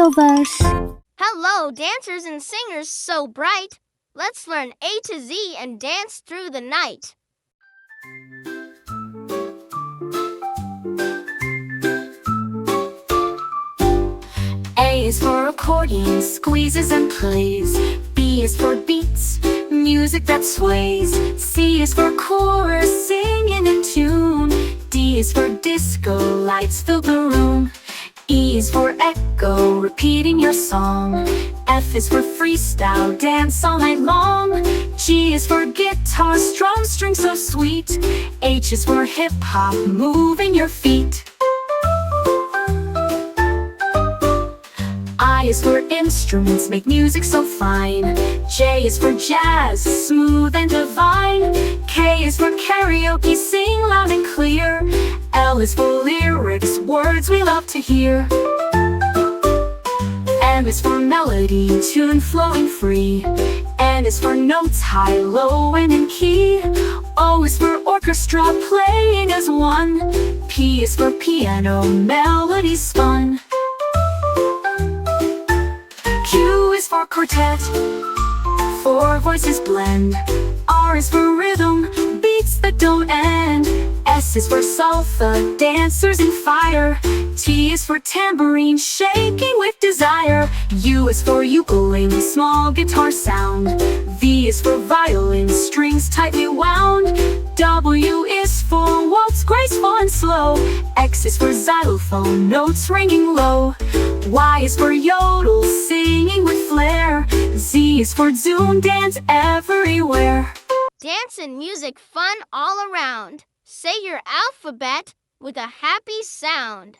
Toddlers. Hello, dancers and singers so bright. Let's learn A to Z and dance through the night. A is for accordion, squeezes and plays. B is for beats, music that sways. C is for chorus, singing in tune. D is for disco, lights fill the room. E is for echo, repeating your song. F is for freestyle, dance all night long. G is for guitar, strum string so sweet. H is for hip-hop, moving your feet. I is for instruments, make music so fine. J is for jazz, smooth and divine. K is for karaoke, sing loud and clear. L is for lyrics, words we love to hear. M is for melody, tune flowing free. N is for notes, high, low, and in key. O is for orchestra, playing as one. P is for piano, melody spun. Q is for quartet, four voices blend. R is for rhythm, beats that don't end. S is for salsa, dancers in fire. T is for tambourine, shaking with desire. U is for ukulele, small guitar sound. V is for violin, strings tightly wound. W is for waltz, graceful and slow. X is for xylophone, notes ringing low. Y is for yodel, singing with flair. Z is for zoom, dance everywhere. Dance and music fun all around. Say your alphabet with a happy sound.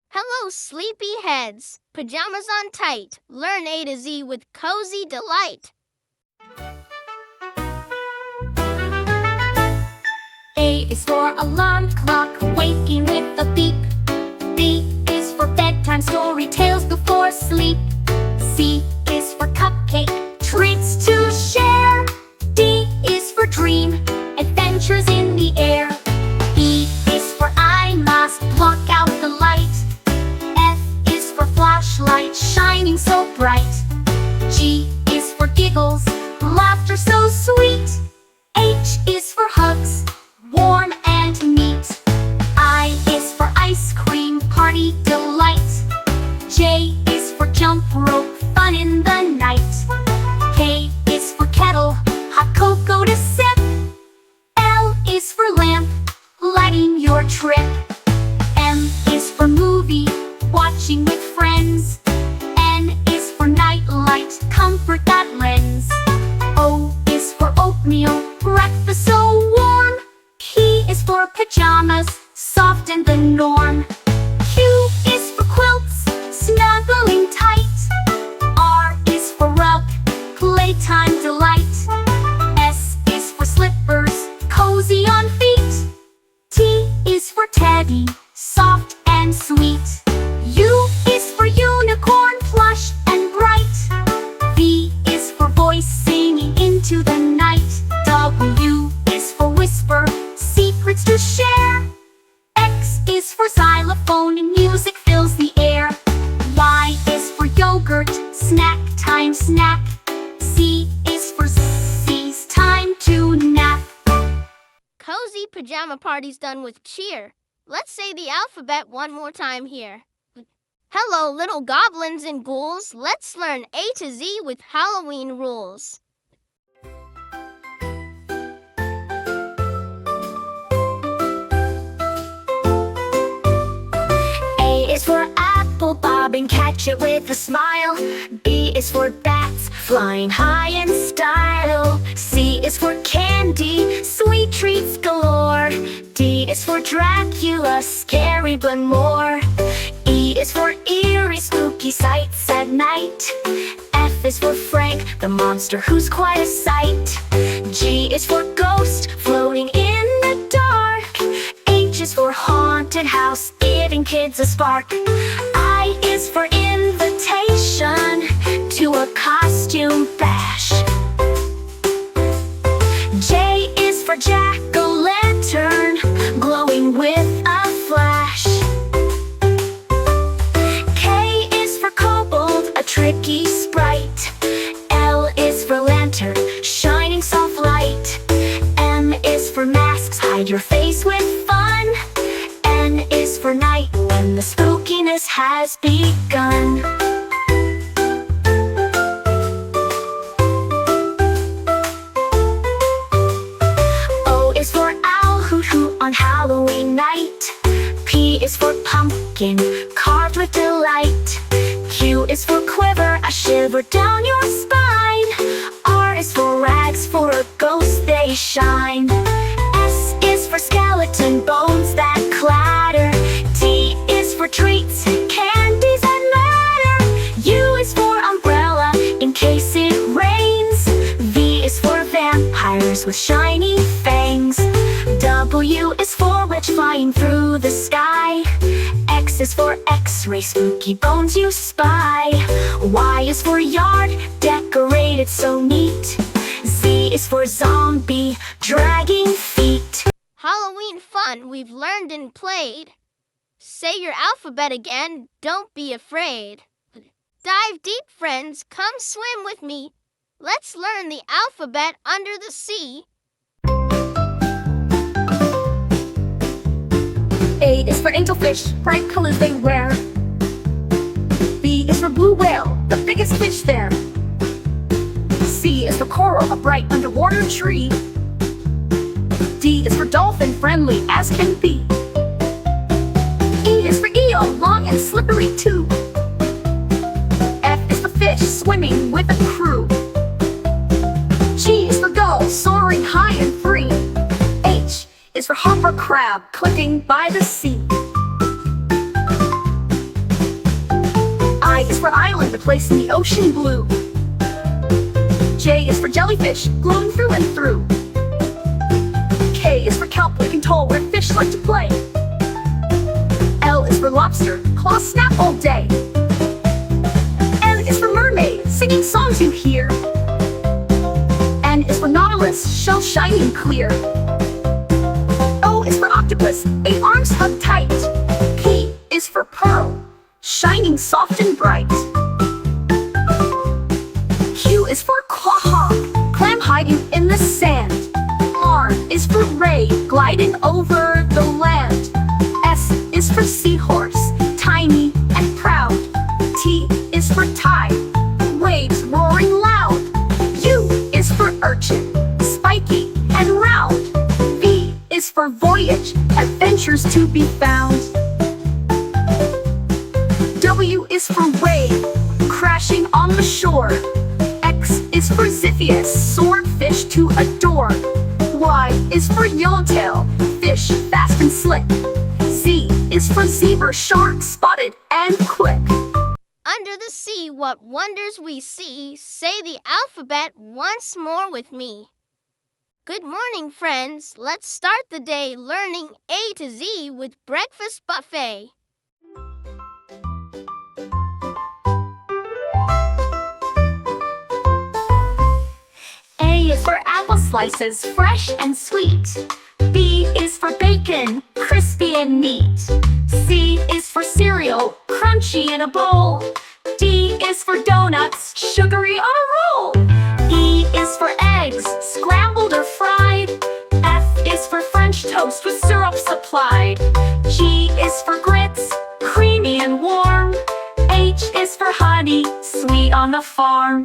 Hello, sleepy heads. Pajamas on tight. Learn A to Z with cozy delight. A is for alarm clock, waking with a beep. B is for bedtime story, tales before sleep. C is for cupcake, treats to share. D is for dream, adventures in the air. E is for I must block out the light. F is for flashlight, shining so bright. G is for giggles, laughter so sweet. H is for hugs, warm and neat. I is for ice cream, party delight. J is for jump rope, fun in the night. K is for kettle, hot cocoa to sip. L is for lamp, lighting your trip. M is for movie, watching with friends. N is for night light, comfort that lends. O is for oatmeal, breakfast so warm. P is for pajamas, soft and the norm. Q is for quilts, snuggling tight. R is for rug, playtime delight. S is for slippers, cozy on feet. T is for teddy, soft and sweet. U is for unicorn, plush and bright. V is for voice, singing into the night. W is for whisper, secrets to share. X is for xylophone and music fills the air. Y is for yogurt, snack time snack. C is for C's time to nap. Cozy pajama party's done with cheer. Let's say the alphabet one more time here. Hello, little goblins and ghouls. Let's learn A to Z with Halloween rules. A is for apple, bob and catch it with a smile. B is for bats, flying high in style. C is for candy, sweet treats galore. D is for Dracula, scary but more. E is for eerie, spooky sights at night. F is for Frank, the monster who's quite a sight. G is for ghost, floating in the dark. H is for haunted house, giving kids a spark. I is for invitation to a costume bash. J is for jack-o'-lantern, for masks, hide your face with fun. N is for night, when the spookiness has begun. O is for owl, hoot hoot on Halloween night. P is for pumpkin, carved with delight. Q is for quiver, a shiver down your spine. R is for rags, for a ghost they shine. S is for skeleton bones that clatter. T is for treats, candies and matter. U is for umbrella, in case it rains. V is for vampires with shiny fangs. W is for witch flying through the sky. X is for X-ray, spooky bones you spy. Y is for yard, decorated so neat. Z is for zombie, dragging feet. Halloween fun we've learned and played. Say your alphabet again, don't be afraid. Dive deep, friends, come swim with me. Let's learn the alphabet under the sea. A is for angelfish, bright colors they wear. B is for blue whale, the biggest fish there. C is for coral, a bright underwater tree. D is for dolphin, friendly as can be. E is for eel, long and slippery too. F is for fish, swimming with a crew. G is for gull, soaring high and free. H is for hopper crab, clicking by the sea. I is for island, a place in the ocean blue. J is for jellyfish, glowing through and through. K is for kelp, looking tall where fish like to play. L is for lobster, claws snap all day. M is for mermaid, singing songs you hear. N is for nautilus, shell shining clear. O is for octopus, 8 arms hug tight. P is for pearl, shining soft and bright. Q is for quahog, clam hiding in the sand. R is for ray, gliding over the land. S is for seahorse, tiny and proud. T is for tide, waves roaring loud. U is for urchin, spiky and round. V is for voyage, adventures to be found. W is for wave, crashing on the shore. X is for Ziphius, swordfish to adore. Y is for yellowtail, fish fast and slick. Z is for zebra, shark spotted and quick. Under the sea, what wonders we see. Say the alphabet once more with me. Good morning, friends. Let's start the day learning A to Z with Breakfast Buffet. A is for apple slices, fresh and sweet. B is for bacon, crispy and neat. C is for cereal, crunchy in a bowl. D is for donuts, sugary on a roll. E is for eggs, scrambled or fried. F is for French toast with syrup supplied. G is for grits, creamy and warm. H is for honey, sweet on the farm.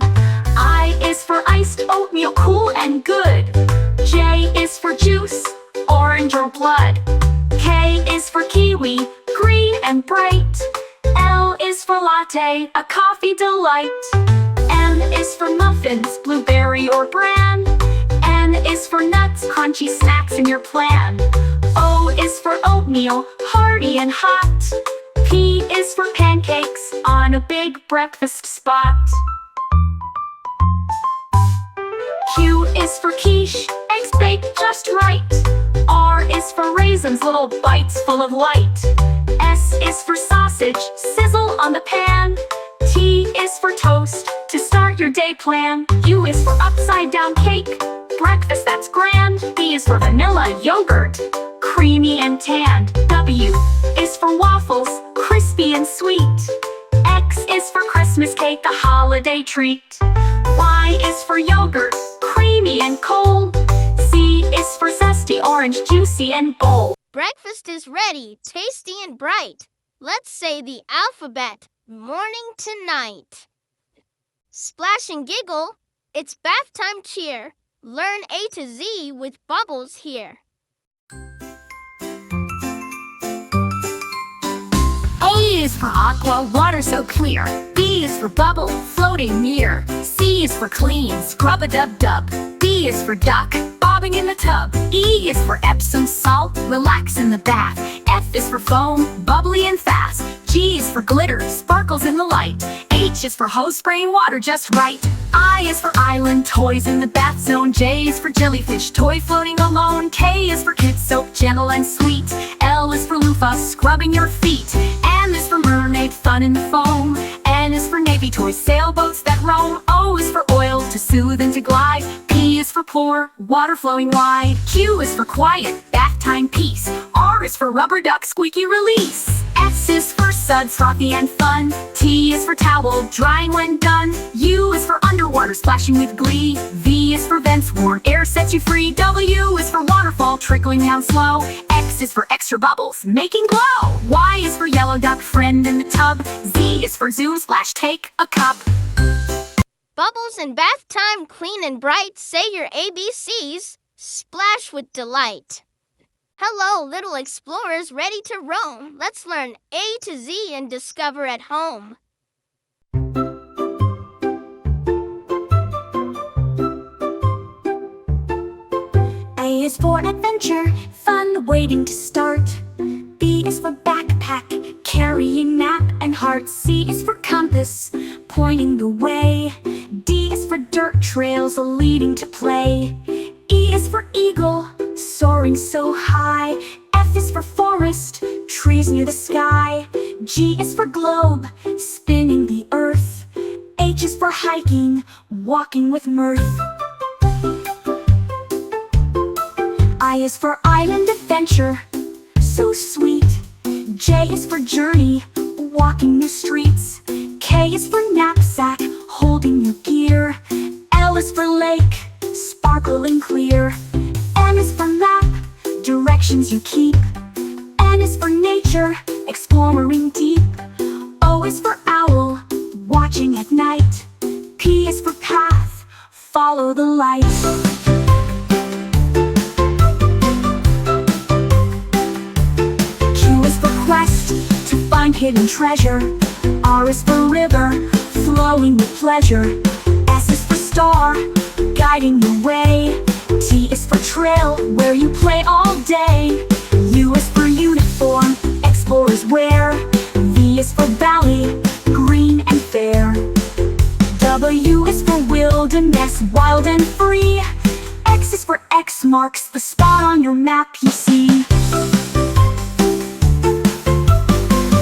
I is for iced oatmeal, cool and good. J is for juice, orange or blood. K is for kiwi, green and bright. L is for latte, a coffee delight. M is for muffins, blueberry or bran. N is for nuts, crunchy snacks in your plan. O is for oatmeal, hearty and hot. P is for pancakes, on a big breakfast spot. Q is for quiche, eggs baked just right. R is for raisins, little bites full of light. S is for sausage, sizzle on the pan. T is for toast, to start your day plan. U is for upside down cake, breakfast that's grand. V is for vanilla yogurt, creamy and tanned. W is for waffles, crispy and sweet. X is for Christmas cake, a holiday treat. Y is for yogurt, creamy and cold. Z is for zesty, orange, juicy and bold. Breakfast is ready, tasty and bright. Let's say the alphabet, morning to night. Splash and giggle, it's bath time cheer. Learn A to Z with bubbles here. A is for aqua, water so clear. B is for bubble, floating near. C is for clean, scrub-a-dub-dub. D is for duck, bobbing in the tub. E is for Epsom salt, relax in the bath. F is for foam, bubbly and fast. G is for glitter, sparkles in the light. H is for hose spraying water just right. I is for island, toys in the bath zone. J is for jellyfish, toy floating alone. K is for kid soap, gentle and sweet. L is for loofah, scrubbing your feet. M is for mermaid, fun in the foam. N is for navy, toys, sailboats that roam. O is for oil, to soothe and to glide. P is for pour, water flowing wide. Q is for quiet, bath time peace. R is for rubber duck, squeaky release. S is for suds, frothy and fun. T is for towel, drying when done. U is for underwater, splashing with glee. V is for vents, warm air sets you free. W is for waterfall, trickling down slow. X is for extra bubbles, making glow. Y is for yellow duck, friend in the tub. Z is for zoom, splash, take a cup. Bubbles and bath time, clean and bright. Say your ABCs, splash with delight. Hello, little explorers ready to roam. Let's learn A to Z and discover at home. A is for adventure, fun waiting to start. B is for backpack, carrying map and heart. C is for compass, pointing the way. D is for dirt trails leading to play. E is for eagle, soaring so high. F is for forest, trees near the sky. G is for globe, spinning the earth. H is for hiking, walking with mirth. I is for island adventure, so sweet. J is for journey, walking new streets. K is for knapsack, holding your gear. L is for lake, sparkling clear. M is for map, directions you keep. N is for nature, exploring deep. O is for owl, watching at night. P is for path, follow the light. Q is for quest, to find hidden treasure. R is for river, flowing with pleasure. S is for star, guiding the way. T is for trail, where you play all day. U is for uniform, explorers wear. V is for valley, green and fair. W is for wilderness, wild and free. X is for X marks the spot on your map you see.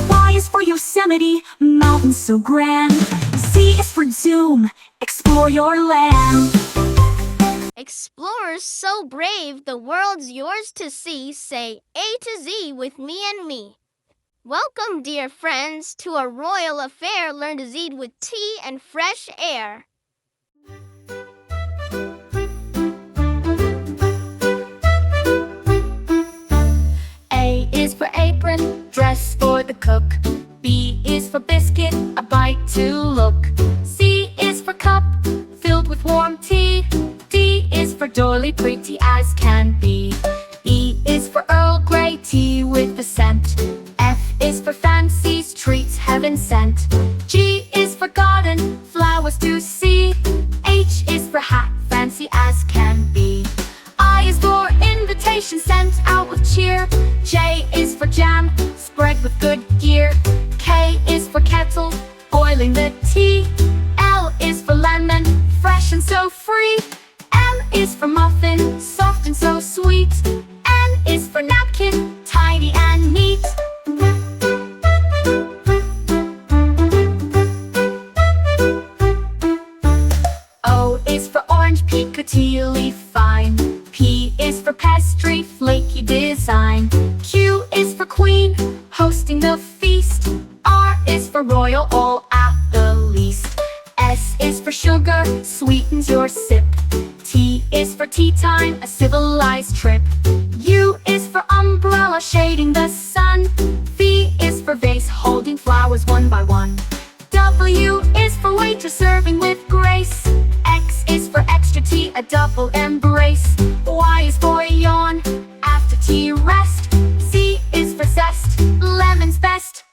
Y is for Yosemite, mountains so grand. Z is for zoom, explore your land. Explorers so brave, the world's yours to see. Say A to Z with me and me. Welcome, dear friends, to a royal affair. Learn to Z with tea and fresh air. A is for apron, dress for the cook. B is for biscuit, a bite to look. C is for cup, filled with warm tea. D is for doily, pretty as can be. E is for Earl Grey tea with the scent. F is for fancies, treats heaven sent. G is for garden, flowers to see. H is for hat, fancy as can be. I is for invitation sent out with cheer. J is for jam, spread with good gear. K is for kettle, boiling the tea. L is for lemon, fresh and so free. M is for muffin, soft and so sweet. N is for napkin, tidy and neat. O is for orange, piccatilly fine. P is for pastry, flaky design. Q is for queen, hosting the feast. R is for royal, all at the least. S is for sugar, sweetens your sip. T is for tea time, a civilized trip. U umbrella shading the sun. V is for vase, holding flowers one by one. W is for waitress, serving with grace. X is for extra tea, a double embrace. Y is for yawn, after tea rest. Z is for zest, lemon's best.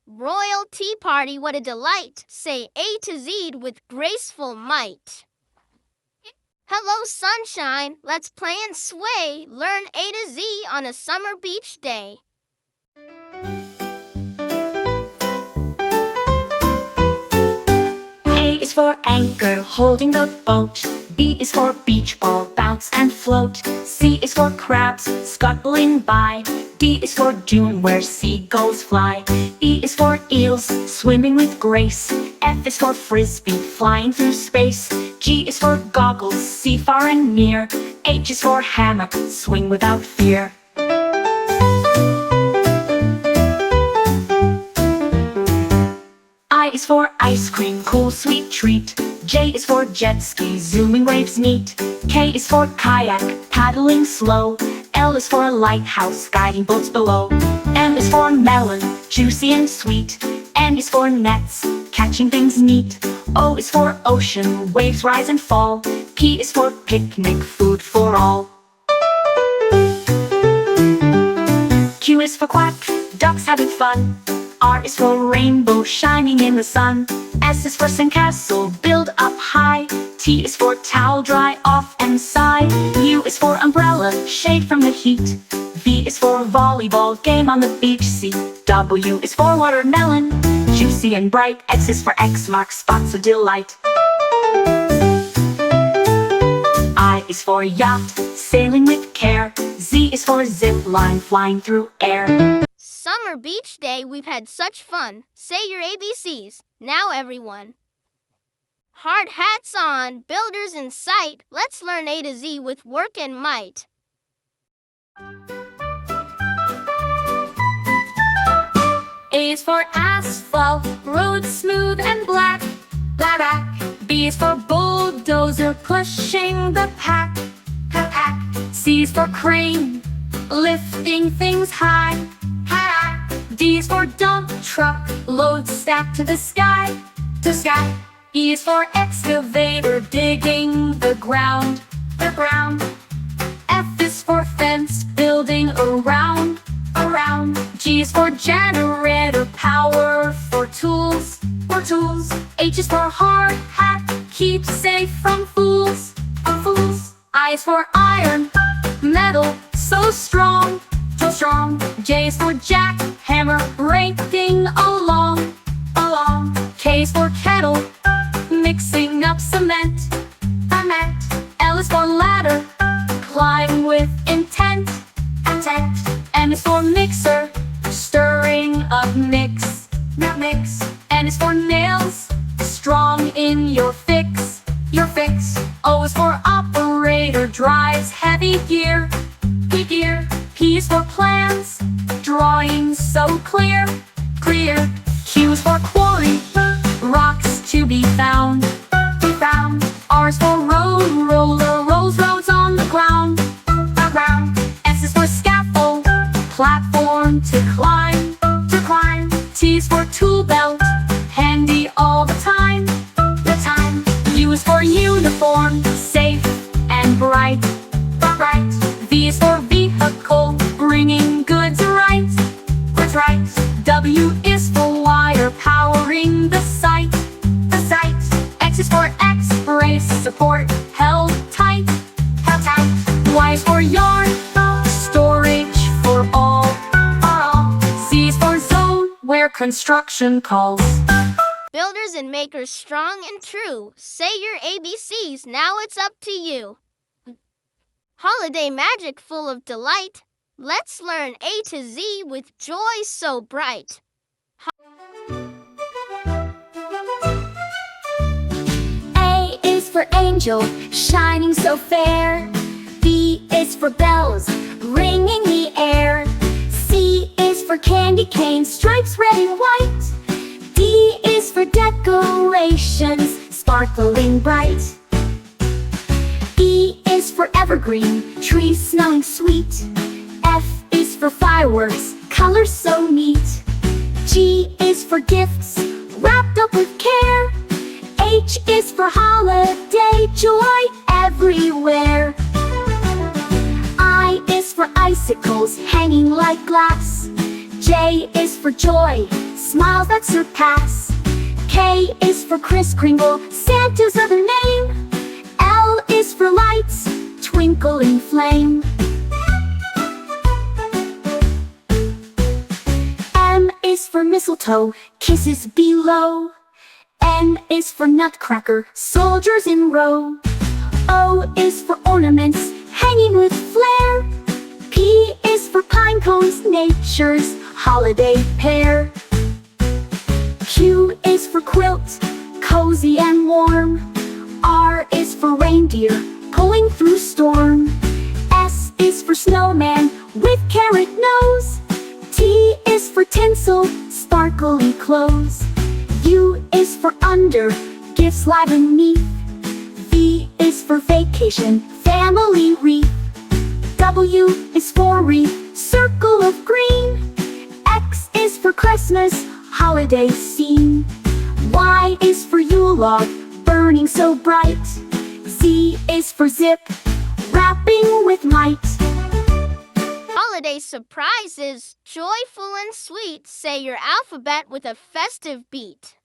Royal tea party, what a delight! Say A to Z with graceful might. Hello, sunshine. Let's play and sway. Learn A to Z on a summer beach day. A is for anchor, holding the boat. B is for beach ball, bounce and float. C is for crabs, scuttling by. D is for dune, where seagulls fly. E is for eels, swimming with grace. F is for frisbee, flying through space. G is for goggles, see far and near. H is for hammock, swing without fear. I is for ice cream, cool sweet treat. J is for jet ski, zooming waves neat. K is for kayak, paddling slow. L is for lighthouse, guiding boats below. M is for melon, juicy and sweet. N is for nets, catching things neat. O is for ocean, waves rise and fall. P is for picnic, food for all. Q is for quack, ducks having fun. R is for rainbow, shining in the sun. S is for sandcastle, build up high. T is for towel, dry off and sigh. U is for umbrella, shade from the heat. V is for volleyball, game on the beach. C, W is for watermelon, juicy and bright. X is for X marks spots of delight. I is for yacht, sailing with care. Z is for zip line, flying through air. Summer beach day, we've had such fun. Say your ABCs. Now everyone. Hard hats on, builders in sight. Let's learn A to Z with work and might. A is for asphalt, road smooth and black. Black. B is for bulldozer, pushing the pack. C is for crane, lifting things high. D is for dump truck, load stacked to the sky. E is for excavator, digging the ground. F is for fence, building around. G is for generator, power for tools. H is for hard hat, keep safe from fools. I is for iron, metal, so strong. J is for jack, hammer, raking along. K is for kettle, mixing up cement. L is for ladder, climb with intent. M is for mixer, stirring up mix. N is for nails, strong in your fix. O is for operator, drives heavy gear. P is for plans, drawings so clear. Q is for quarry, rocks to be found. R is for road, roller, rolls roads on the ground. S is for scaffold, platform to climb. T is for tool belt, handy all the time. U is for uniform, safe and bright. V is for vehicle, bringing goods right. W is for wire, powering the site. X is for X-brace, support held tight. Y is for yarn, storage for all. Z is for zone, where construction calls. Builders and makers strong and true. Say your ABCs, now it's up to you. Holiday magic full of delight. Let's learn A to Z with joy so bright. A is for angel, shining so fair. B is for bells, ringing the air. C is for candy cane, stripes red and white. D is for decorations, sparkling bright. E is for evergreen, trees smelling sweet. F fireworks, colors so neat. G is for gifts, wrapped up with care. H is for holiday, joy everywhere. I is for icicles hanging like glass. J is for joy, smiles that surpass. K is for Kris Kringle, Santa's other name. L is for lights, twinkling flame. M is for mistletoe, kisses below. N is for nutcracker, soldiers in row. O is for ornaments, hanging with flair. P is for pine cones, nature's holiday pair. Q is for quilt, cozy and warm. R is for reindeer, pulling through storm. S is for snowman, with carrot nose. T is for tinsel, sparkly clothes. U is for under, gifts live and neat. V is for vacation, family wreath. W is for wreath, circle of green. X is for Christmas, holiday scene. Y is for Yule log, burning so bright. Z is for zip, wrapping with might. Holiday surprises, joyful and sweet. Say your alphabet with a festive beat.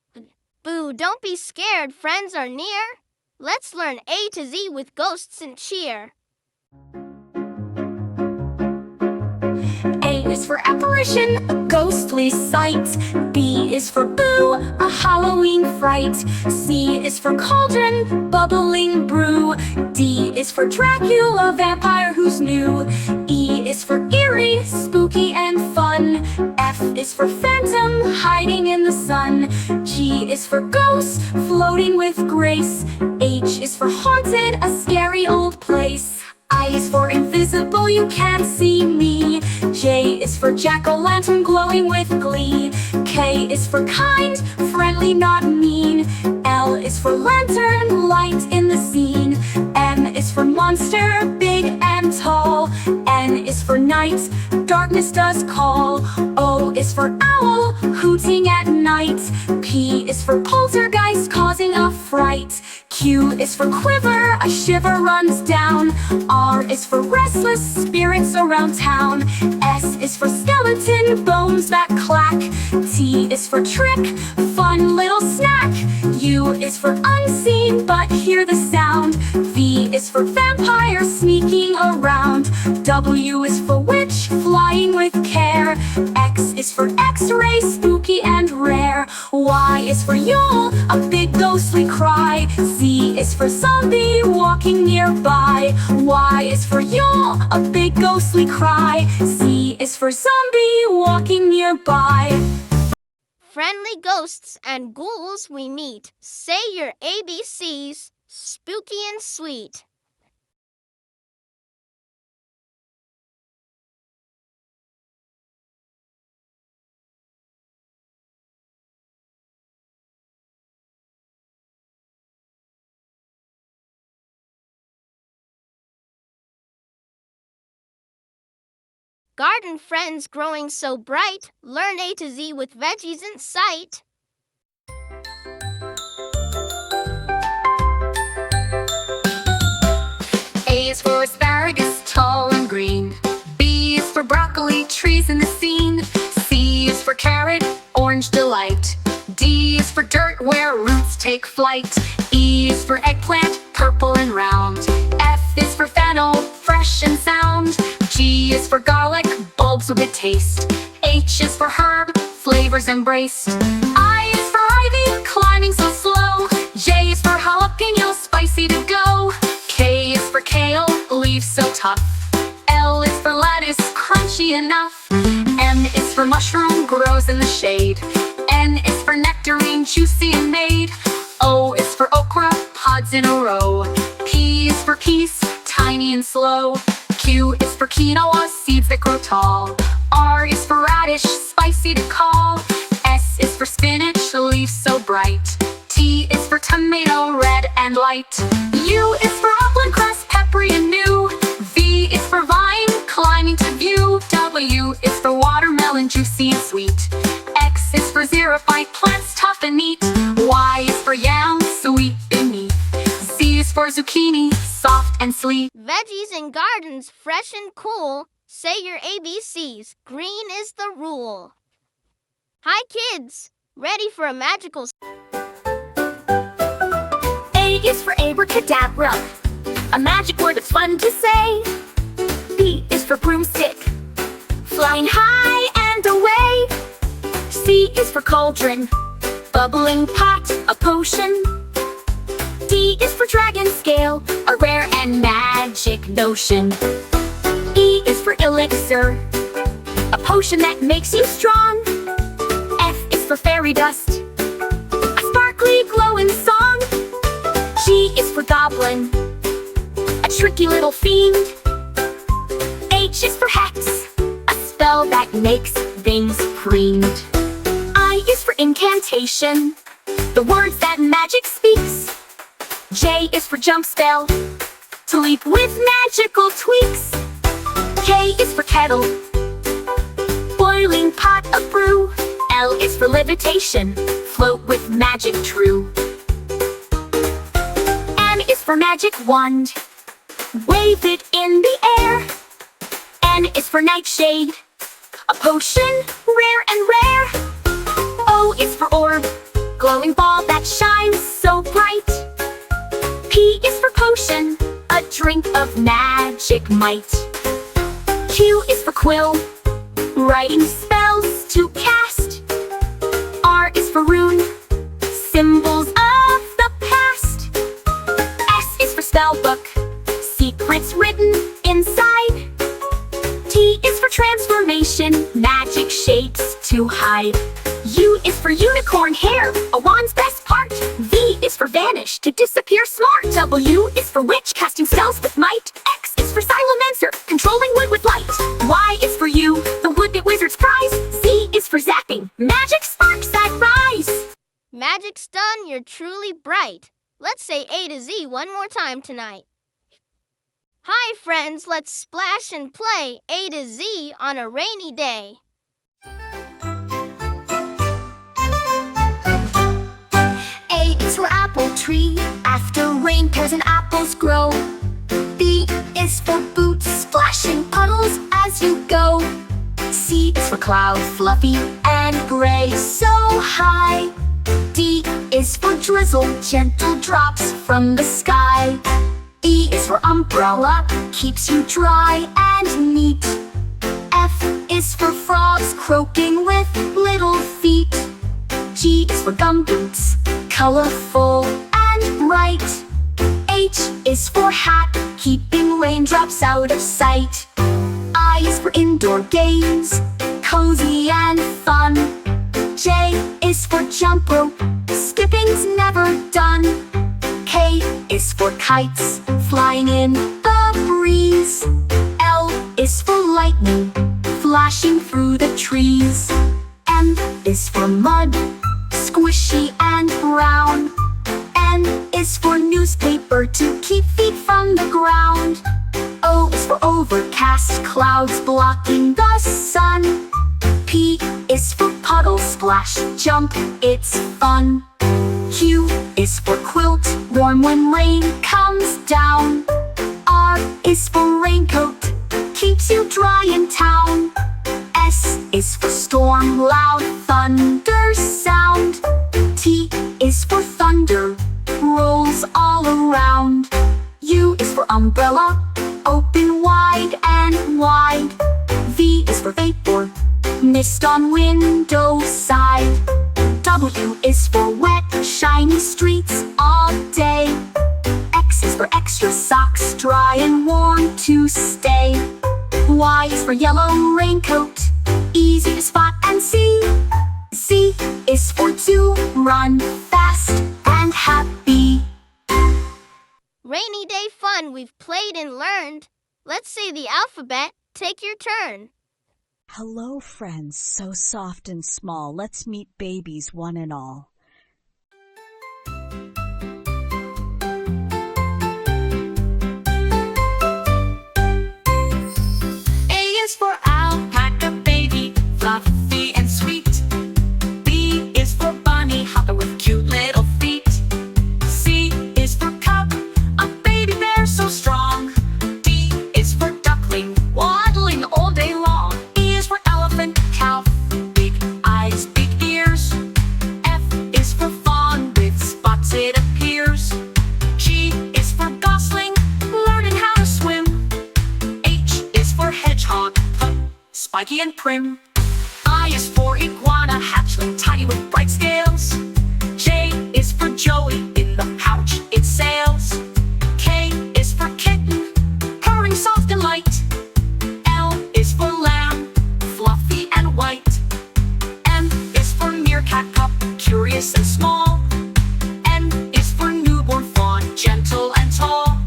Boo, don't be scared, friends are near. Let's learn A to Z with ghosts and cheer. A is for apparition, a ghostly sight. B is for boo, a Halloween fright. C is for cauldron, bubbling brew. D is for Dracula, vampire who's new. E is for eerie, spooky and fun. F is for phantom, hiding in the sun. G is for ghost, floating with grace. H is for haunted, a scary old place. I is for invisible, you can't see me. J is for jack-o'-lantern, glowing with glee. K is for kind, friendly, not mean. L is for lantern, light in the scene. M is for monster, big and tall. N is for night, darkness does call. O is for owl, hooting at night. P is for poltergeist, causing a fright. Q is for quiver, a shiver runs down. R is for restless spirits around town. S is for skeleton, bones that clack. T is for trick, fun little snack. U is for unseen, but hear the sound. V is for vampire, sneaking around. W is for witch, flying with care. X is for x-ray, spooky and rare. Y is for Yule, a big ghostly cry. Z is for zombie, walking nearby. Y is for Yule, a big ghostly cry. Z is for zombie, walking nearby. Friendly ghosts and ghouls we meet. Say your ABCs, spooky and sweet. Garden friends growing so bright. Learn A to Z with veggies in sight. A is for asparagus, tall and green. B is for broccoli, trees in the scene. C is for carrot, orange delight. D is for dirt, where roots take flight. E is for eggplant, purple and round. F is for fennel, fresh and sound. G is for garlic, bulbs with a taste. H is for herb, flavors embraced. I is for ivy, climbing so slow. J is for jalapeno, spicy to go. K is for kale, leaves so tough. L is for lettuce, crunchy enough. M is for mushroom, grows in the shade. N is for nectarine, juicy and made. O is for okra, pods in a row. P is for peas, tiny and slow. Q is for quinoa, seeds that grow tall. R is for radish, spicy to call. S is for spinach, leaves so bright. T is for tomato, red and light. U is for upland cress, peppery and new. V is for vine, climbing to view. W is for Y, plants tough and neat. Y is for yam, sweet beneath. Z is for zucchini, soft and sweet. Veggies in gardens, fresh and cool. Say your ABCs. Green is the rule. Hi kids, ready for a magical... A is for abracadabra, a magic word that's fun to say. B is for broomstick, flying high and away. C is for cauldron, bubbling pot, a potion. D is for dragon scale, a rare and magic notion. E is for elixir, a potion that makes you strong. F is for fairy dust, a sparkly glowing song. G is for goblin, a tricky little fiend. H is for hex, a spell that makes things creamed. I is for incantation, the words that magic speaks. J is for jump spell, to leap with magical tweaks. K is for kettle, boiling pot of brew. L is for levitation, float with magic true. M is for magic wand, wave it in the air. N is for nightshade, a potion rare and rare. O is for orb, glowing ball that shines so bright. P is for potion, a drink of magic might. Q is for quill, writing spells to cast. R is for rune, symbols of the past. S is for spellbook, secrets written inside. T is for transformation, magic shapes to hide. U is for unicorn hair, a wand's best part. V is for vanish, to disappear smart. W is for witch, casting spells with might. X is for silencer, controlling wood with light. Y is for you, the wood that wizards prize. Z is for zapping, magic sparks that rise. Magic's done, you're truly bright. Let's say A to Z one more time tonight. Hi friends, let's splash and play A to Z on a rainy day. A is for apple tree, after rain pears and apples grow. B is for boots, splashing puddles as you go. C is for cloud, fluffy and gray, so high. D is for drizzle, gentle drops from the sky. E is for umbrella, keeps you dry and neat. F is for frogs, croaking with little feet. G is for gumboots, colorful and bright. H is for hat, keeping raindrops out of sight. I is for indoor games, cozy and fun. J is for jump rope, skipping's never done. K is for kites, flying in the breeze. L is for lightning, flashing through the trees. M is for mud, squishy and brown. N is for newspaper, to keep feet from the ground. O is for overcast, clouds blocking the sun. P is for puddle splash, jump, it's fun. Q is for quilt, warm when rain comes down. R is for raincoat, keeps you dry in town. S is for storm, loud thunder sound. T is for thunder, rolls all around. U is for umbrella, open wide and wide. V is for vapor, mist on window side. W is for wet, shiny streets all day. X is for extra socks, dry and warm to stay. Y is for yellow raincoat, easy to spot and see. Z is for to run fast and happy. Rainy day fun, we've played and learned. Let's say the alphabet. Take your turn. Hello, friends, so soft and small. Let's meet babies one and all. A is for alpaca baby, fluffy and sweet. B is for spiky and prim. I is for iguana, hatchling, tiny with bright scales. J is for Joey, in the pouch it sails. K is for kitten, purring soft and light. L is for lamb, fluffy and white. M is for meerkat pup, curious and small. N is for newborn fawn, gentle and tall.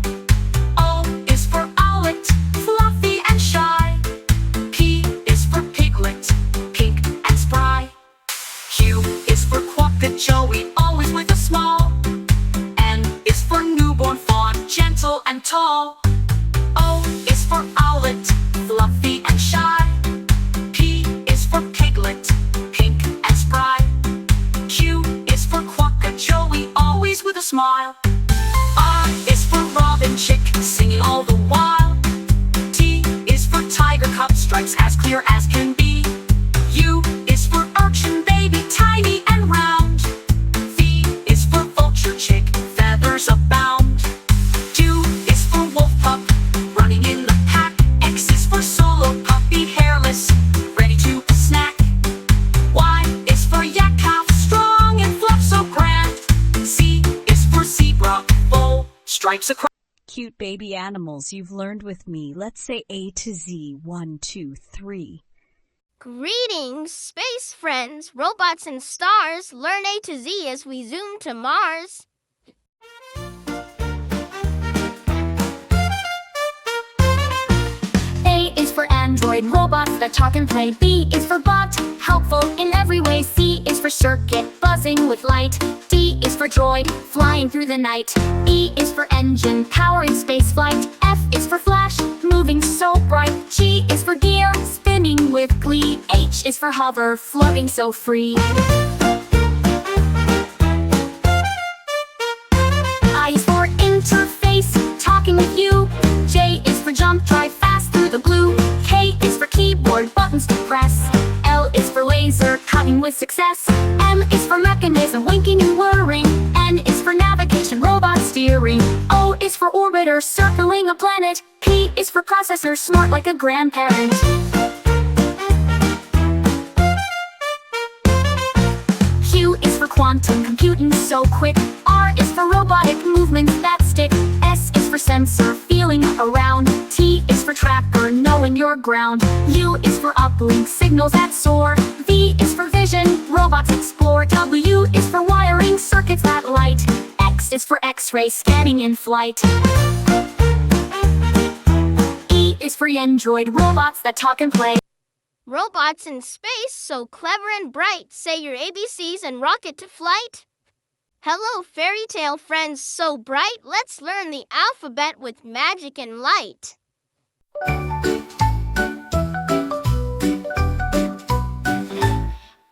O is for owlet, fluffy and shy. P is for piglet, pink and spry. Q is for quacked Joey, always with a smile. N is for newborn fawn, gentle and tall. O is for owlet, fluffy and shy. P is for piglet, pink and spry. Q is for quacked Joey, always with a smile. R is for robin chick, singing all the while. T is for tiger cub, stripes as clear as can be. U is for urchin baby, tiny and round. V is for vulture chick, feathers abound. Q is for wolf pup, running in the pack. X is for solo puppy, hairless, ready to snack. Y is for yak calf, strong and fluff so grand. Z is for zebra, bold, stripes across. Cute baby animals you've learned with me. Let's say A to Z. 1, 2, 3. Greetings, space friends, robots and stars. Learn A to Z as we zoom to Mars. A is for android, robots that talk and play. B is for bot, helpful in every way. C is for circuit, buzzing with light. D is for droid, flying through the night. E is for engine, powering space flight. F is for flash, moving so bright. G is for gear, spinning with glee. H is for hover, floating so free. I is for interface, talking with you. J is for jump, drive fast through the blue. K is for keyboard, buttons to press. L is for laser, cutting with success. M is for mechanism, winking and whirring. N is for navigation, robot steering. O is for orbiter, circling a planet. P is for processor, smart like a grandparent. Q is for quantum computing so quick. R is for robotic movements that stick. S is for sensor, feeling around. T is for tracker, knowing your ground. U is for uplink, signals that soar. V is for vision, robots explore. W is for wiring, circuits that light. X is for X-ray, scanning in flight. E is for android, robots that talk and play. Robots in space, so clever and bright. Say your ABCs and rocket to flight. Hello, fairy tale friends so bright. Let's learn the alphabet with magic and light.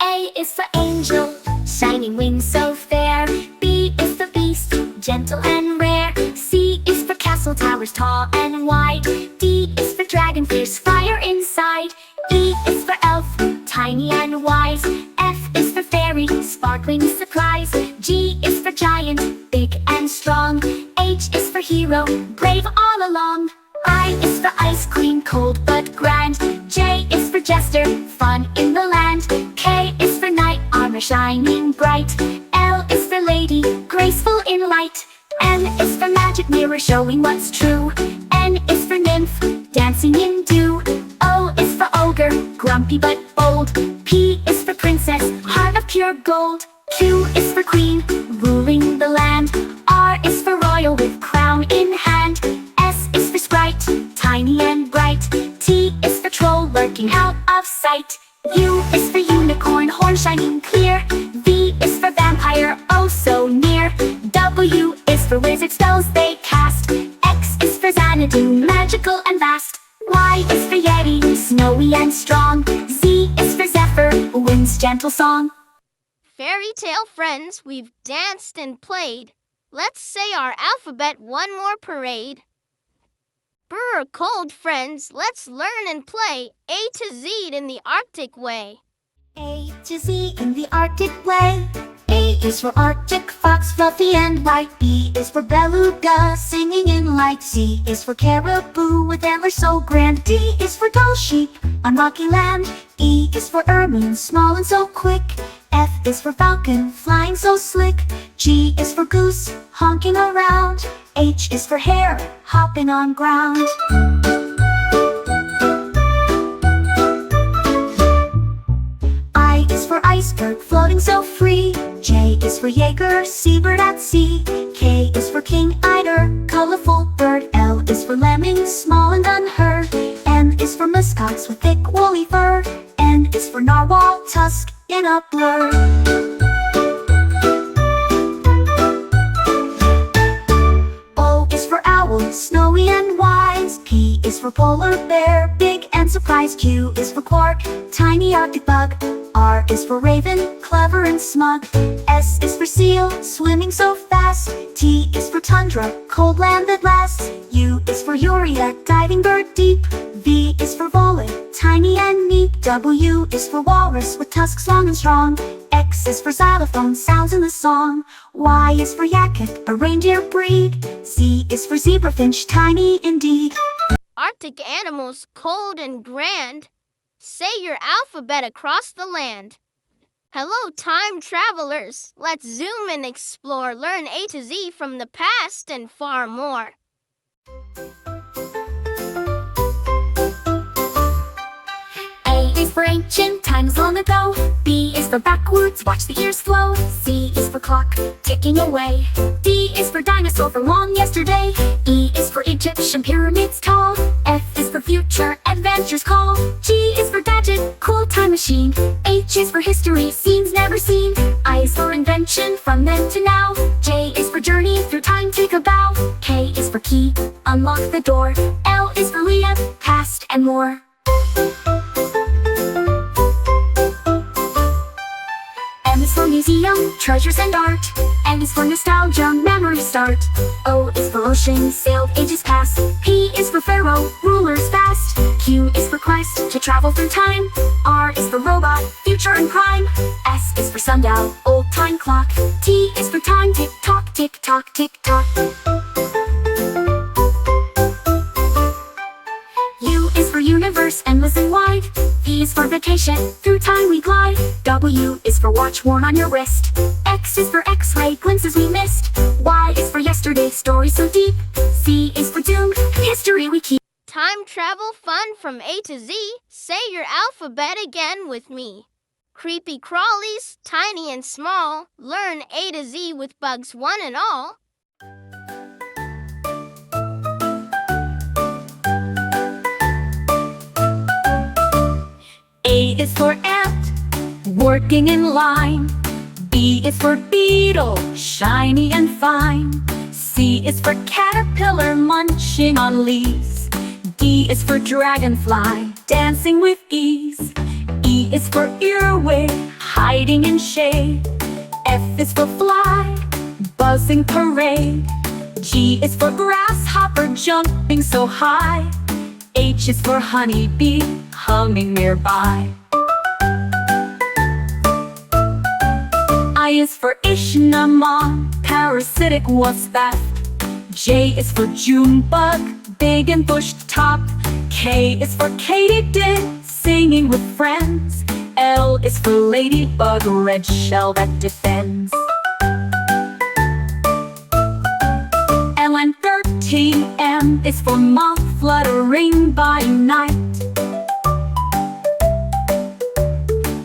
A is for angel, shining wings so fair. B is for beast, gentle and rare. C is for castle towers tall and wide. D is for dragon, fierce fire inside. E is for elf, tiny and wise. F is for fairy, sparkling surprise. G is for giant, big and strong. H is for hero, brave all along. I is for ice queen, cold but grand. J is for jester, fun in the land. K is for knight, armor shining bright. L is for lady, graceful in light. M is for magic mirror, showing what's true. N is for nymph, dancing in dew. O is for ogre, grumpy but bold. P is for princess, heart of pure gold. Q is for queen, ruling the land. R is for royal with crown in hand. S is for sprite, tiny and bright. T is for troll, lurking out of sight. U is for unicorn, horn shining clear. V is for vampire, oh so near. W is for wizard, spells they cast. X is for Xanadu, magical and vast. Y is for Yeti, snowy and strong. Z is for Zephyr, wind's gentle song. Fairy tale friends, we've danced and played. Let's say our alphabet one more parade. Brr, cold friends, let's learn and play A to Z in the Arctic way. A to Z in the Arctic way. A is for Arctic fox, fluffy and white. B is for beluga, singing in light. C is for caribou, with antlers so grand. D is for dull sheep on rocky land. E is for ermine, small and so quick. F is for falcon, flying so slick. G is for goose, honking around. H is for hare, hopping on ground. I is for iceberg, floating so free. J is for Jaeger, seabird at sea. K is for king eider, colorful bird. L is for lemming, small and unheard. M is for muskox with thick woolly fur. N is for narwhal, tusk in a blur. O is for owl, snowy and wise. P is for polar bear, big and surprised. Q is for quark, tiny arctic bug. R is for raven, clever and smug. S is for seal, swimming so fast. T is for tundra, cold land that lasts. U is for urea, diving bird deep. V is for volet, tiny and neat. W is for walrus, with tusks long and strong. X is for xylophone, sounds in the song. Y is for yakut, a reindeer breed. Z is for zebrafinch, tiny indeed. Arctic animals, cold and grand. Say your alphabet across the land. Hello, time travelers. Let's zoom and explore. Learn A to Z from the past and far more. A is for ancient, times long ago. B is for backwards, watch the years flow. C is for clock, ticking away. D is for dinosaur, from long yesterday. E is for Egyptian pyramids tall. F is for future, adventures call. G is for gadget, cool time machine. H is for history, scenes never seen. I is for invention, from then to now. J is for journey, through time take a bow. K is for key, unlock the door. L is for live, past and more. M is for museum, treasures and art. N is for nostalgia, memory start. O is for ocean, sailed ages past. P is for pharaoh, rulers fast. Q is for Christ, to travel through time. R is for robot, future and crime. S is for sundial, old time clock. T is for time, tick tock, tick tock, tick tock. U is for universe, endless and wide. V is for vacation, through time we glide. W is for watch worn on your wrist. X is for X-ray, glimpses we missed. Y is for yesterday, story so deep. Z is for doom, history we keep. Time travel fun from A to Z. Say your alphabet again with me. Creepy crawlies, tiny and small. Learn A to Z with bugs one and all. A is for ant, working in line. B is for beetle, shiny and fine. C is for caterpillar, munching on leaves. D is for dragonfly, dancing with ease. E is for earwig, hiding in shade. F is for fly, buzzing parade. G is for grasshopper, jumping so high. H is for honeybee, humming nearby. I is for Ichneumon, parasitic wasp bat. J is for June bug, big and bushed top. K is for katydid, singing with friends. L is for ladybug, red shell that defends. LN13M is for moth, fluttering by night.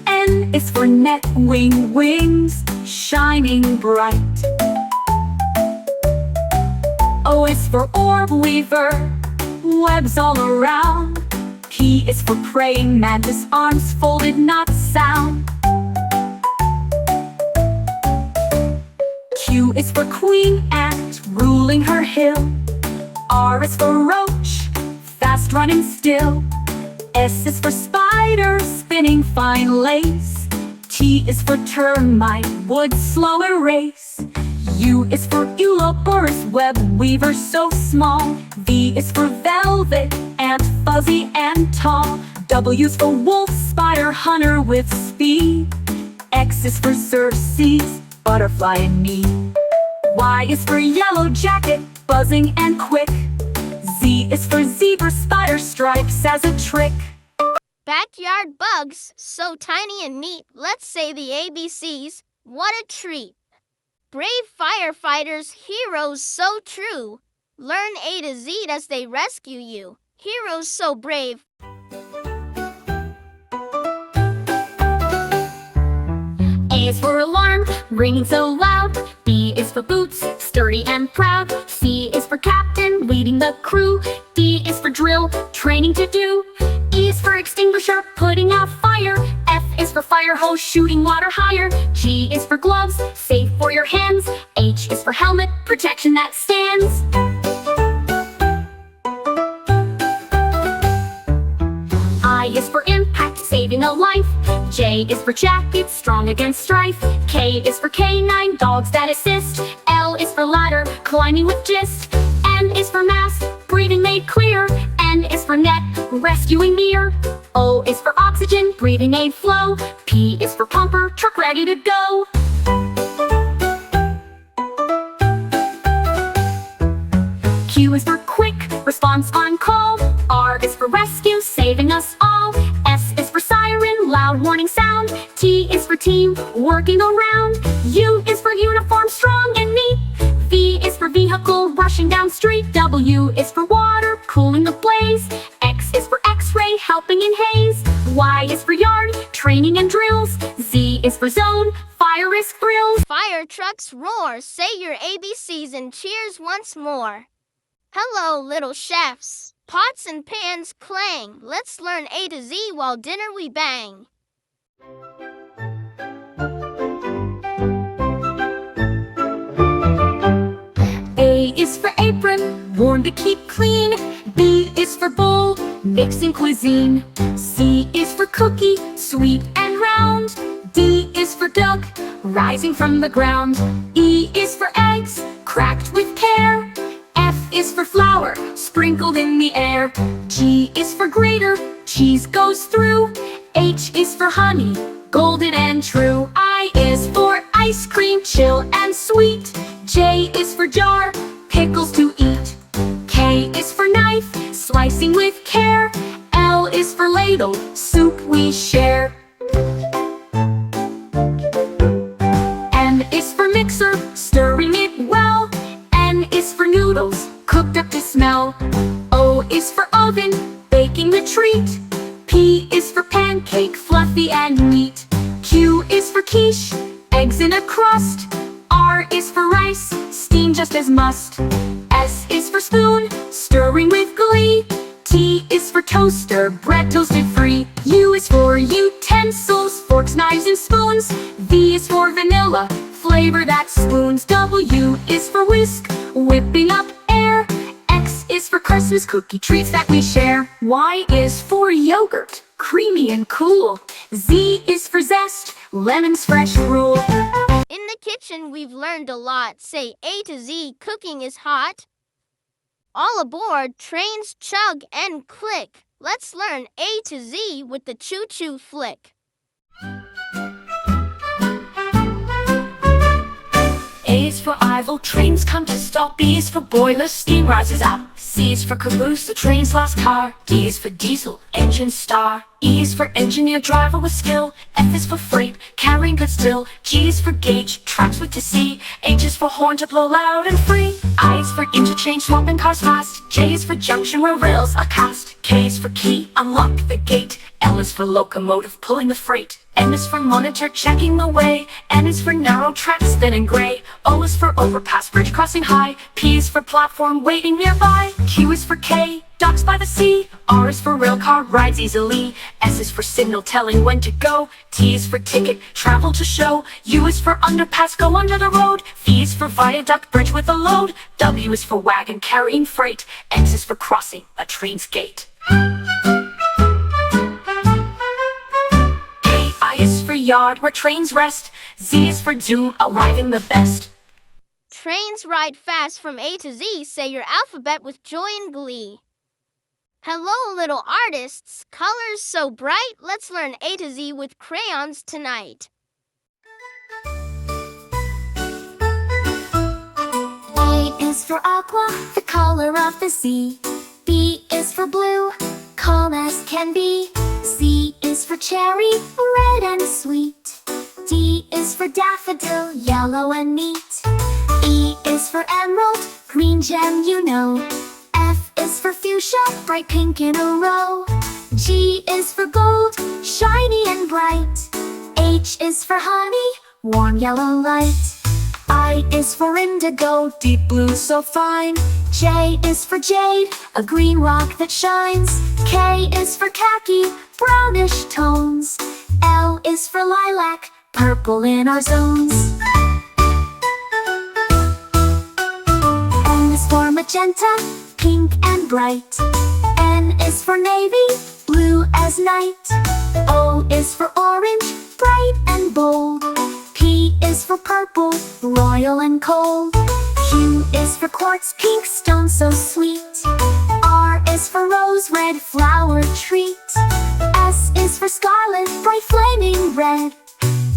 N is for net, wings, shining bright. O is for orb weaver, webs all around. P is for praying mantis, arms folded, not sound. Q is for queen ant, ruling her hill. R is for roach, fast running still. S is for spider, spinning fine lace. T is for termite, wood slow erase. U is for Ouroboros, web weaver so small. V is for velvet, ant fuzzy and tall. W is for wolf, spider hunter with speed. X is for Xerxes, butterfly and me. Y is for yellow jacket, buzzing and quick. Z is for zebra, spider stripes as a trick. Backyard bugs, so tiny and neat. Let's say the ABCs. What a treat! Brave firefighters, heroes so true. Learn A to Z as they rescue you. Heroes so brave. A is for alarm, ringing so loud. B is for boots, sturdy and proud. C is for captain, leading the crew. D is for drill, training to do. E is for extinguisher, putting out fire. F is for fire hose, shooting water higher. G is for gloves, safe for your hands. H is for helmet, protection that stands. I is for impact, saving a life. J is for jacket, strong against strife. K is for canine, dogs that assist. L is for ladder, climbing with gist. N is for mask, breathing made clear. N is for net, rescuing near. O is for oxygen, breathing aid flow. P is for pumper, truck ready to go. Q is for quick, response on call. R is for rescue, saving us all. S is for siren, loud warning sound. T is for team, working around. U is for uniform, strong and neat. V is for vehicle, rushing down street. W is for water, cooling the blaze. X is for x-ray, helping in haze. Y is for yard, training and drills. Z is for zone, fire risk thrills. Fire trucks roar, say your ABCs and cheers once more. Hello, little chefs. Pots and pans clang. Let's learn A to Z while dinner we bang. A is for apron, worn to keep clean. B is for bowl, mixing cuisine. C is for cookie, sweet and round. D is for duck, rising from the ground. E is for eggs, cracked with care. F is for flour, sprinkled in the air. G is for grater, cheese goes through. H is for honey, golden and true. I is for ice cream, chill and sweet. J is for jar, pickles to eat. K is for knife, slicing with care. L is for ladle, soup we share. M is for mixer, stirring it well. N is for noodles, cooked up to smell. O is for oven, baking the treat. P is for pancake, fluffy and neat. Q is for quiche, eggs in a crust. R is for rice, steam just as must. S is for spoon, stirring with glee. T is for toaster, bread toasted free. U is for utensils, forks, knives, and spoons. V is for vanilla, flavor that spoons. W is for whisk, whipping up air. X is for Christmas cookie treats that we share. Y is for yogurt, creamy and cool. Z is for zest, lemons fresh rule. In the kitchen we've learned a lot. Say A to Z, cooking is hot. All aboard, trains chug and click. Let's learn A to Z with the choo-choo flick. A is for Ivel, trains come to stop. B is for boiler, steam rises up. C is for caboose, the train's last car. D is for diesel, engine star. E is for engineer, driver with skill. F is for freight, carrying goods still. G is for gauge, tracks with to see. H is for horn to blow loud and free. I is for interchange, swapping cars fast. J is for junction where rails are cast. K is for key, unlock the gate. L is for locomotive, pulling the freight. N is for monitor, checking the way. N is for narrow tracks, thin and gray. O is for overpass, bridge crossing high. P is for platform, waiting nearby. Q is for K, docks by the sea. R is for rail car, rides easily. S is for signal, telling when to go. T is for ticket, travel to show. U is for underpass, go under the road. V is for viaduct, bridge with a load. W is for wagon, carrying freight. X is for crossing, a train's gate. Is for yard where trains rest. Z is for zoom, arriving the best. Trains ride fast from A to Z. Say your alphabet with joy and glee. Hello, little artists. Colors so bright. Let's learn A to Z with crayons tonight. is for aqua, the color of the sea. B is for blue, calm as can be. C is for cherry, red and sweet. D is for daffodil, yellow and neat. E is for emerald, green gem you know. F is for fuchsia, bright pink in a row. G is for gold, shiny and bright. H is for honey, warm yellow light. I is for indigo, deep blue so fine. J is for jade, a green rock that shines. K is for khaki, brownish tones. L is for lilac, purple in our zones. M is for magenta, pink and bright. N is for navy, blue as night. O is for orange, bright and bold. P is for purple, royal and cold. Q is for quartz, pink stone so sweet. R is for rose, red flower treat. S is for scarlet, bright flaming red.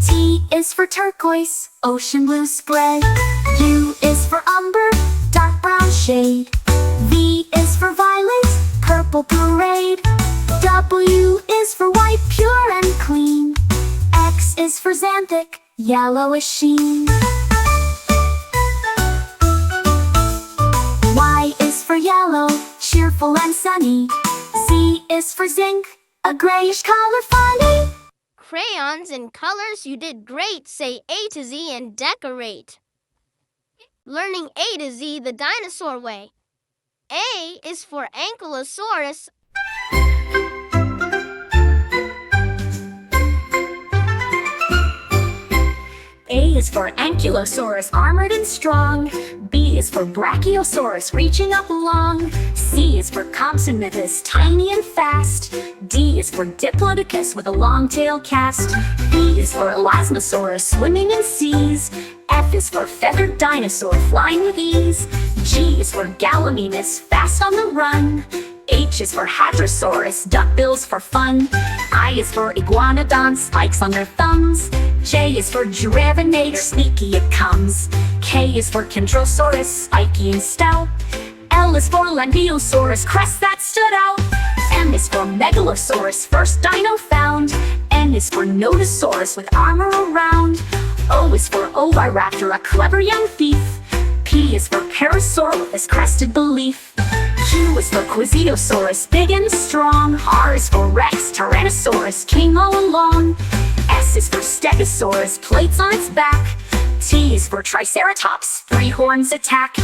T is for turquoise, ocean blue spread. U is for umber, dark brown shade. V is for violet, purple parade. W is for white, pure and clean. X is for xanthic, yellowish sheen. Y is for yellow, cheerful and sunny. Z is for zinc, a grayish color funny. Crayons and colors, you did great. Say A to Z and decorate. Learning A to Z the dinosaur way. A is for ankylosaurus. A is for ankylosaurus, armored and strong. B is for brachiosaurus, reaching up long. C is for compsognathus, tiny and fast. D is for diplodocus, with a long tail cast. E is for elasmosaurus, swimming in seas. F is for feathered dinosaur, flying with ease. G is for gallimimus, fast on the run. H is for hadrosaurus, duckbills for fun. I is for iguanodon, spikes on their thumbs. J is for giraffe-nator, sneaky it comes. K is for chondrosaurus, spiky and stout. L is for lanbiosaurus, crest that stood out. M is for megalosaurus, first dino found. N is for nodosaurus, with armor around. O is for oviraptor, a clever young thief. P is for parasaurolophus, crested belief. Q is for quiziosaurus, big and strong. R is for rex, tyrannosaurus, king all along. S is for stegosaurus, plates on its back. T is for triceratops, 3 horns attack.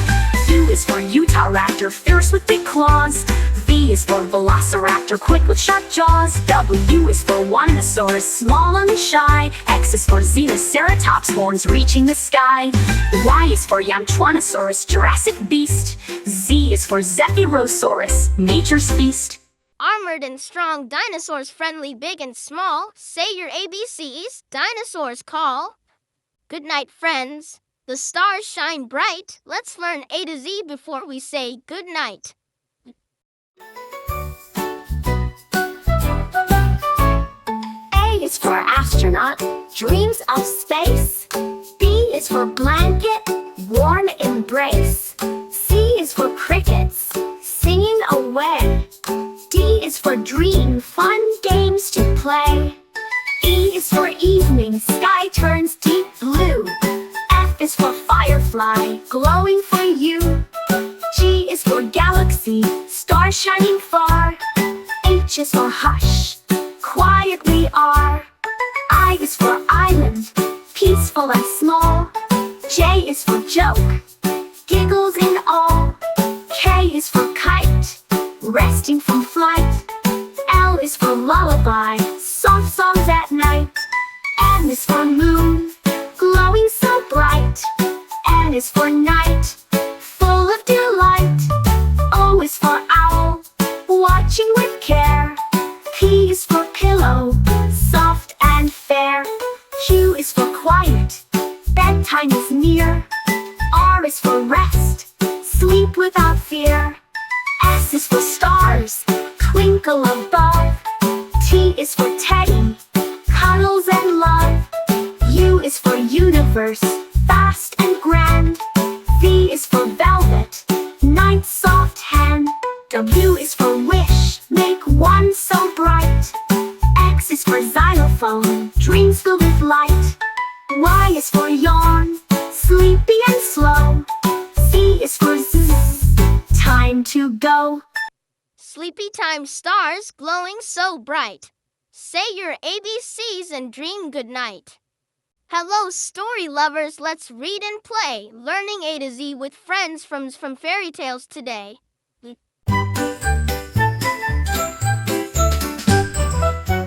U is for utahraptor, fierce with big claws. V is for velociraptor, quick with sharp jaws. W is for winosaurus, small and shy. X is for xenoceratops, horns reaching the sky. Y is for yamchuanosaurus, Jurassic beast. Z is for zephyrosaurus, nature's feast. Armored and strong, dinosaurs friendly, big and small. Say your ABCs, dinosaurs call. Good night, friends. The stars shine bright. Let's learn A to Z before we say good night. A is for astronaut, dreams of space. B is for blanket, warm embrace. C is for crickets, singing away. D is for dream, fun games to play. E is for evening, sky turns deep blue. F is for firefly, glowing for you. G is for galaxy, stars shining far. H is for hush, quiet we are. I is for island, peaceful and small. J is for joke, giggles in all. K is for kite, resting from flight. L is for lullaby, soft songs at night. M is for moon, glowing so bright. N is for night, full of delight. O is for owl, watching with care. P is for pillow, soft and fair. Q is for quiet, bedtime is near. R is for rest, sleep without fear. S is for stars, twinkle above. T is for teddy, cuddles and love. U is for universe, vast and grand. V is for velvet, W is for wish, make one so bright. X is for xylophone, dreams filled with light. Y is for yawn, sleepy and slow. Z is for zzz, time to go. Sleepy time stars glowing so bright. Say your ABCs and dream good night. Hello, story lovers, let's read and play. Learning A to Z with friends from fairy tales today.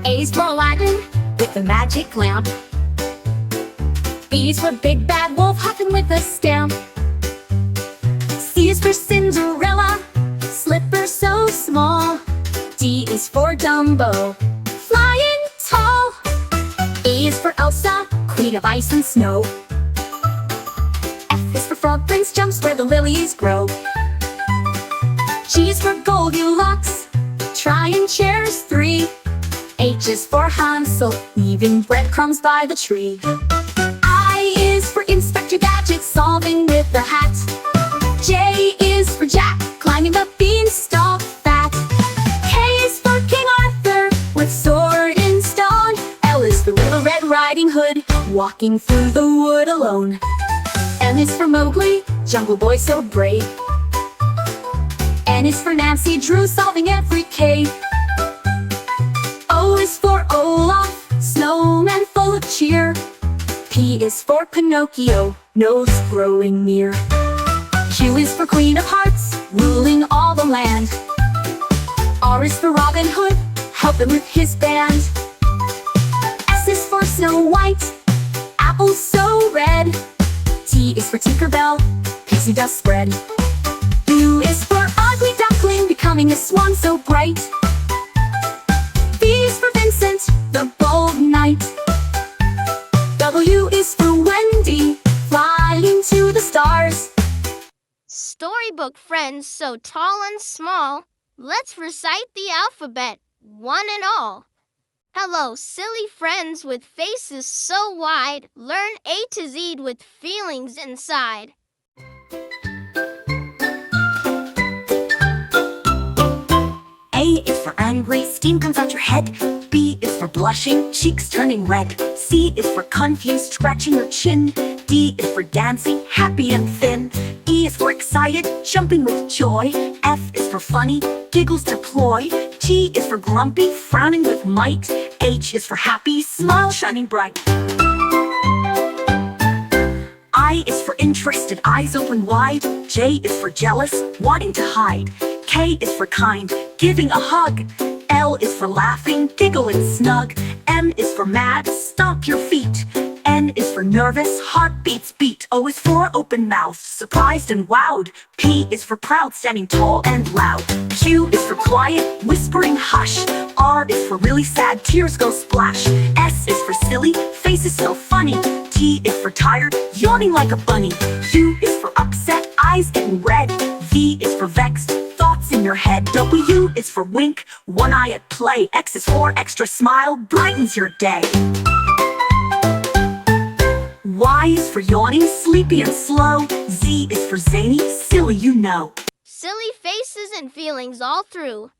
A is for Aladdin with the magic lamp. B is for Big Bad Wolf hopping with a stamp. C is for Cinderella, slipper so small. D is for Dumbo, flying tall. E is for Elsa, queen of ice and snow. F is for Frog Prince, jumps where the lilies grow. G is for Goldilocks, trying chairs 3. H is for Hansel, leaving breadcrumbs by the tree. I is for Inspector Gadget, solving with the hat. J is for Jack, climbing the beanstalk fat. K is for King Arthur, with sword and stone. L is for Little Red Riding Hood, walking through the wood alone. M is for Mowgli, jungle boy so brave. N is for Nancy Drew, solving every cave. O is for Olaf, snowman full of cheer. P is for Pinocchio, nose growing near. Q is for Queen of Hearts, ruling all the land. R is for Robin Hood, helping with his band. S is for Snow White, apples so red. T is for Tinkerbell, pixie dust spread. U is for Ugly Duckling, becoming a swan so bright. V is for Vincent, the bold knight. W is for Wendy, flying to the stars. Storybook friends so tall and small, let's recite the alphabet, one and all. Hello, silly friends with faces so wide, learn A to Z with feelings inside. A is for angry, steam comes out your head. B is for blushing, cheeks turning red. C is for confused, scratching your chin. D is for dancing, happy and thin. E is for excited, jumping with joy. F is for funny, giggles deploy. G is for grumpy, frowning with might. H is for happy, smile shining bright. I is for interested, eyes open wide. J is for jealous, wanting to hide. K is for kind, giving a hug. L is for laughing, giggle and snug. M is for mad, stomp your feet. N is for nervous, heartbeats beat. O is for open mouth, surprised and wowed. P is for proud, standing tall and loud. Q is for quiet, whispering hush. R is for really sad, tears go splash. S is for silly, faces so funny. T is for tired, yawning like a bunny. U is for upset, eyes getting red. V is for vexed, thoughts in your head. W is for wink, one eye at play. X is for extra smile, brightens your day. Y is for yawning, sleepy and slow. Z is for zany, silly you know. Silly faces and feelings all through.